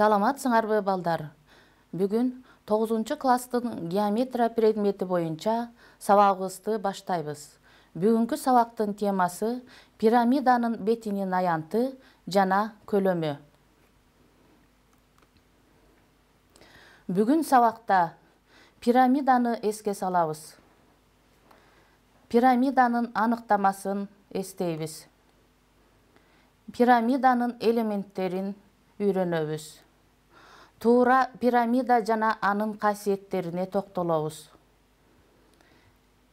Саламатсыңарбы балдар? Бүгүн 9 класстын геометрия предмети боюнча сабагыбызды баштайбыз. Бүгүнкү сабактын темасы пирамиданын бетинин аянты жана көлөмү. Бүгүн сабакта пирамиданы эске салабыз. Пирамиданын аныктамасын эстейбиз. Пирамиданын элементтерин үйрөнөбүз. Туура пирамида жана анын касиеттерине токтолобуз.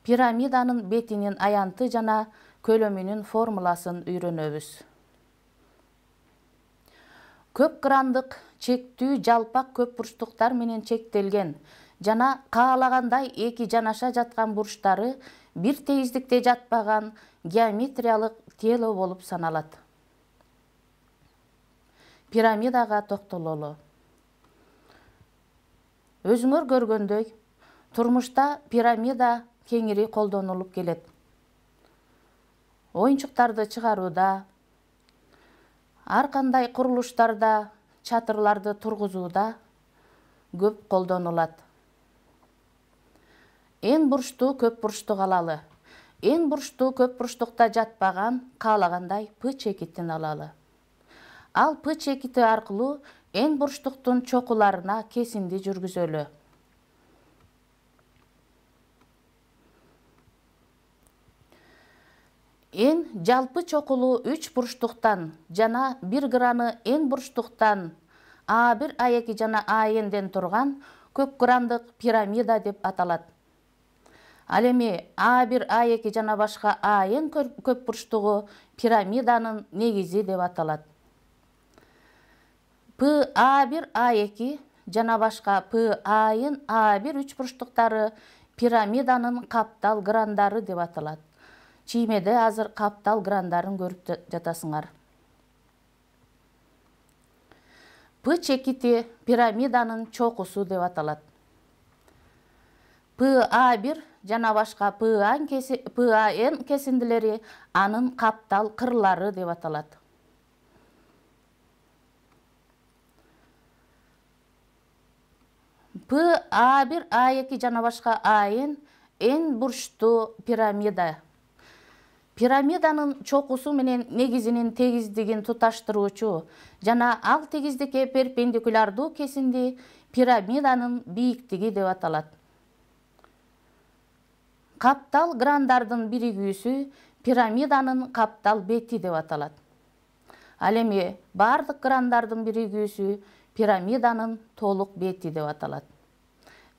Пирамиданын бетинин аянты жана көлөмүнүн формуласын үйрөнөбүз. Көп крандык чектүү жалпак көп бурчтуктар менен чектелген жана каалагандай эки жанаша жаткан бурчтары бир тегиздикте жатпаган геометриялык тело болуп саналат. Пирамидага токтололу. Өзүңөр көргөндөй, турмушта пирамида кеңири колдонулуп келет. Оюнчуктарды чыгарууда, ар кандай курулуштарда чатырларды тургузууда көп колдонулат. Эн бурчтуу көп бурчтук алалы. Эн бурчтуу көп бурчтукта жатпаган каалагандай П чекитин алалы. Ал П чекити аркылуу эн бурчтуктун чокуларына кесинди жүргүзөлү. Эн жалпы чокулуу 3 бурчтуктан жана 1 граны эн бурчтуктан А1, А2 жана А-ден турган көп грандык пирамида деп аталат. Ал эми А1, А2 жана башка А-н көп бурчтугу пирамиданын негизи деп аталат. П А1, А2 жана башка П А-н А1 3 бурчтуктары пирамиданын каптал грандары деп аталат. Чиймеде азыр каптал грандарын көрүп жатасыңар. П чекити пирамиданын чокусу деп аталат. П А1 жана башка П А-н кесиндилери анын каптал кырлары деп аталат. П А1, А2 жана башка А-н эн бурчтуу пирамида. Пирамиданын чокусу менен негизинин тегиздигин туташтыруучу жана ал тегиздикке перпендикулярдуу кесинди пирамиданын бийиктиги деп аталат. Каптал грандардын биригүүсү пирамиданын каптал бети деп аталат. Ал эми бардык грандардын биригүүсү пирамиданын толук бети деп аталат.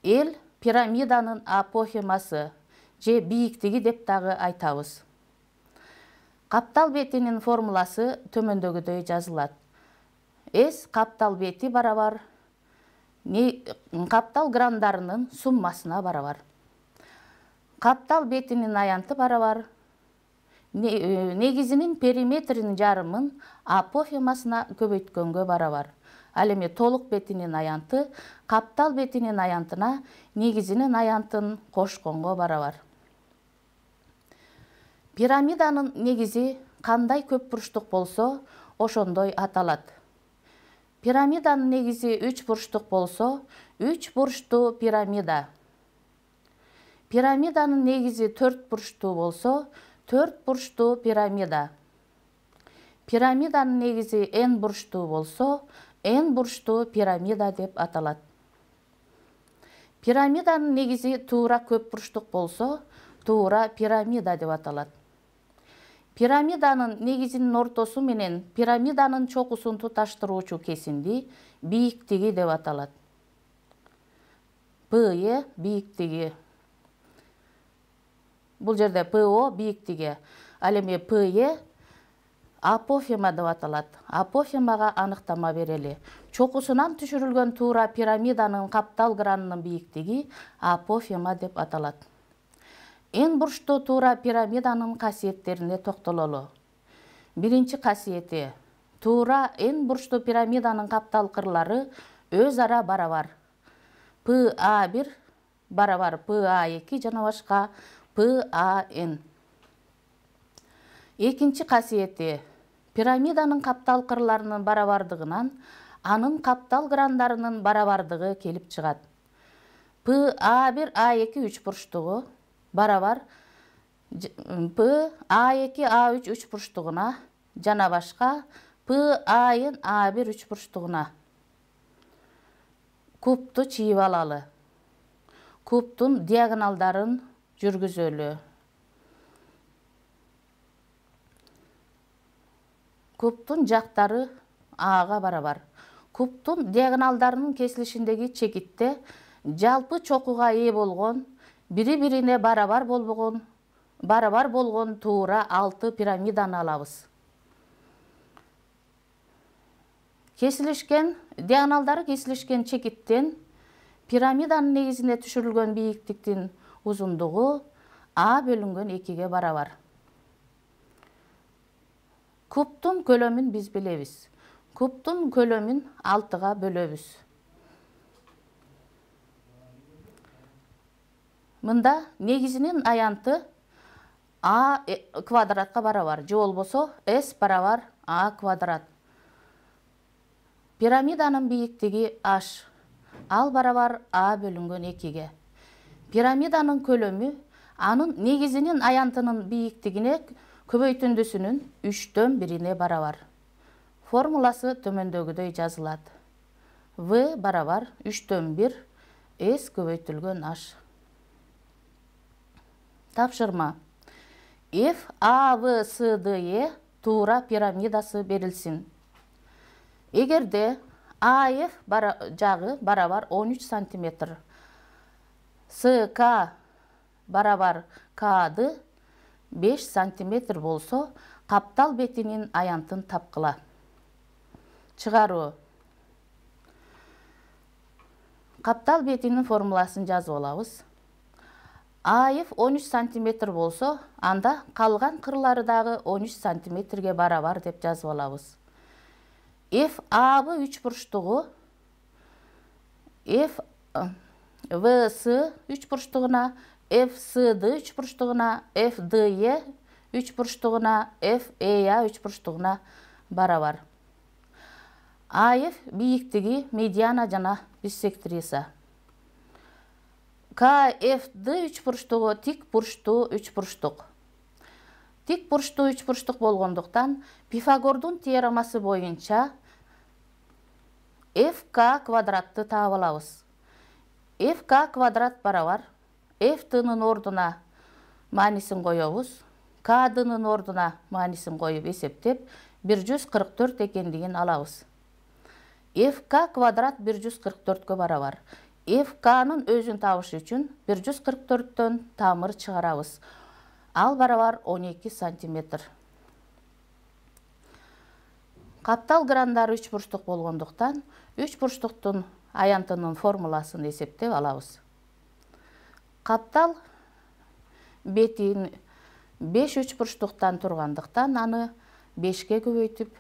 Эл пирамиданын апофемасы же бийиктиги деп дагы айтабыз. Каптал бетинин формуласы төмөндөгүдөй жазылат. С каптал бети барабар каптал грандарынын суммасына барабар. Каптал бетинин аянты барабар негизинин периметринин жарымын апофемасына көбөйткөнгө барабар. Ал эми толук бетинин аянты каптал бетинин аянтына негизинин аянтын кошконго барабар. Пирамиданын негизи кандай көп бурчтук болсо, ошондой аталат. Пирамиданын негизи 3 бурчтук болсо, 3 бурчтуу пирамида. Пирамиданын негизи 4 бурчтуу болсо, 4 бурчтуу пирамида. Пирамиданын негизи n бурчтуу болсо, n бурчтуу пирамида деп аталат. Пирамиданын негизи туура көп бурчтук болсо, туура пирамида деп аталат. Пирамиданын негизинин ортосу менен пирамиданын чокусун туташтыруучу кесинди бийиктиги деп аталат. П бийиктиги. Бул жерде ПО бийиктиги. Ал эми П апофема деп аталат. Апофемага аныктама берели. Чокусунан түшүрүлгөн туура пирамиданын каптал гранынын бийиктиги апофема деп аталат. Эн бурчтуу туура пирамиданын касиеттерине токтололу. Биринчи касиети. Туура эн бурчтуу пирамиданын каптал кырлары өз ара барабар. П А1 барабар П А2 жана башка П А-н. Экинчи касиети. Пирамиданын каптал кырларынын барабардыгынан анын каптал крандарынын барабардыгы келип чыгат. P A1 A2 üçburçtuğu barabar P A2 A3 üçburçtuğuna jana başka P A'yın A1 üçburçtuğuna. Kubtu çiğip alalı. Kubtun diagonaldарын жүргүзөлү. Kubtun жактары A'га барабар. Kubtun diagonalдарынын кесилишиндеги чекитте жалпы чокуга ээ болгон, бири-бирине барабар болгон туура 6 пирамиданы алабыз. Диагоналдары кесилишкен чекиттен пирамиданын негизине түшүрүлгөн бийиктиктин узундугу А бөлүнгөн 2-ге барабар. Кубтун көлөмүн биз билебиз. Кубтун көлөмүн 6-га бөлөбүз. Мында негизинин аянты А квадратка барабар, же болбосо S барабар А квадрат. Пирамиданын бийиктиги H. Ал барабар А бөлүнгөн 2-ге. Пирамиданын көлөмү анын негизинин аянтынын бийиктигине көбөйтүндүсүнүн 3/1-ине барабар. Формуласы төмөндөгүдөй жазылат. V барабар 3/1 S көбөйтүлгөн H. Тапшырма. F A V S D E туура пирамидасы берилсин. Эгерде AF жагы барабар 13 см, SK барабар K'ды 5 см болсо, каптал бетинин аянтын тапкыла. Чыгаруу. Каптал бетинин формуласын жазып алабыз. AF 13 см болсо, анда калган кырлары дагы 13 см барабар деп жазып алабыз. F A üçburçtuğu F V S üçburçtuğuna, F S D üçburçtuğuna, F D E üçburçtuğuna, F E A üçburçtuğuna barabar. AF biyiktigi mediana jana bissektriса. K F D üçburçtuğu tik burçtuğu üçburçtuq. Tik burçtuğu üçburçtuq болгондуктан Пифагордун теоремасы боюнча FK квадратты таап алабыз. FK квадрат барабар F-тынын ордуна маанисин коебуз. K-дынын ордуна маанисин коюп эсептеп 144 экендигин алабыз. FK квадрат 144-кө барабар. FK-нын өзүн табыш үчүн 144-төн тамыр чыгарабыз. Ал барабар 12 см. Каптал грандары 3 бурчтук болгондуктан 3 бурчтуктун аянтынын формуласын эсептеп алабыз. Каптал бетин 5 3 бурчтуктан тургандыктан аны 5-ке көбөйтүп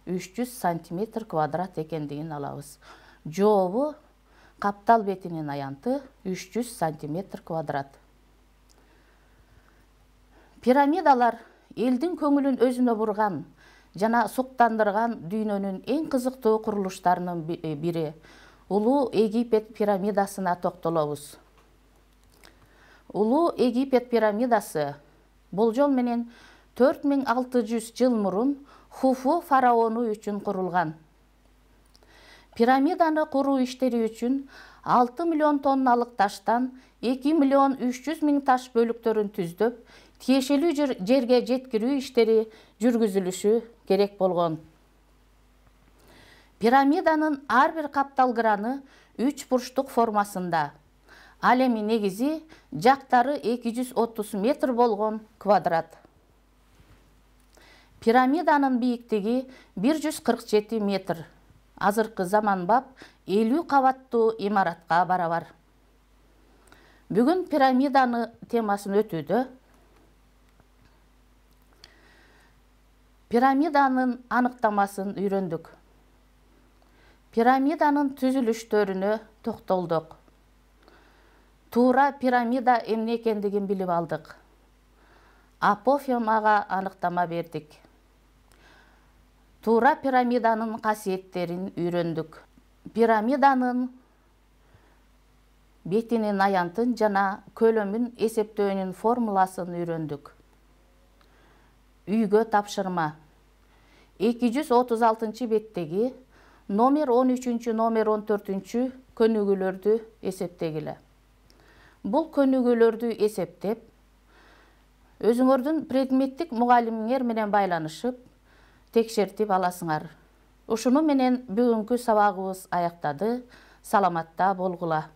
300 см квадрат экендигин алабыз. Жообу каптал бетинин аянты 300 см квадрат. Пирамидалар элдин көңүлүн өзүнө бурган жана суктандырган дүйнөнүн эң кызыктуу курулуштарынын бири. Улуу Египет пирамидасына токтолобуз. Улуу Египет пирамидасы болжол менен 4600 жыл мурун Хуфу фараону үчүн курулган. Пирамиданы куруу иштери үчүн 6 миллион тонналык таштан 2 миллион 300 миң таш бөлүктөрүн түздөп, тиешелүү жерге жеткирүү иштери жүргүзүлүшү керек болгон. Пирамиданын ар бир каптал граны 3 бурчтук формасында. Ал эми негизи жактары 230 метр болгон квадрат. Пирамиданын бийиктиги 147 метр. Азыркы заманбап 50 кабаттуу имаратка барабар. Бүгүн пирамиданы темасын өтүүдө пирамиданын аныктамасын үйрөндүк. Пирамиданын түзүлүштөрүнө токтолдук. Туура пирамида эмне экендигин билип алдык. Апофемага аныктама бердик. Туура пирамиданын касиеттерин үйрөндүк. Пирамиданын бетинин аянтын жана көлөмүн эсептөөнүн формуласын үйрөндүк. Үйгө тапшырма. 236 беттеги номер 13, номер 14 көнүгүүлөрдү эсептегиле. Бул көнүгүүлөрдү эсептеп, өзүңөрдүн предметтик мугалимиңер менен байланышып, текшертип аласыңар. Ушуну менен бүгүнкү сабагыбыз аяктады. Саламатта болгула.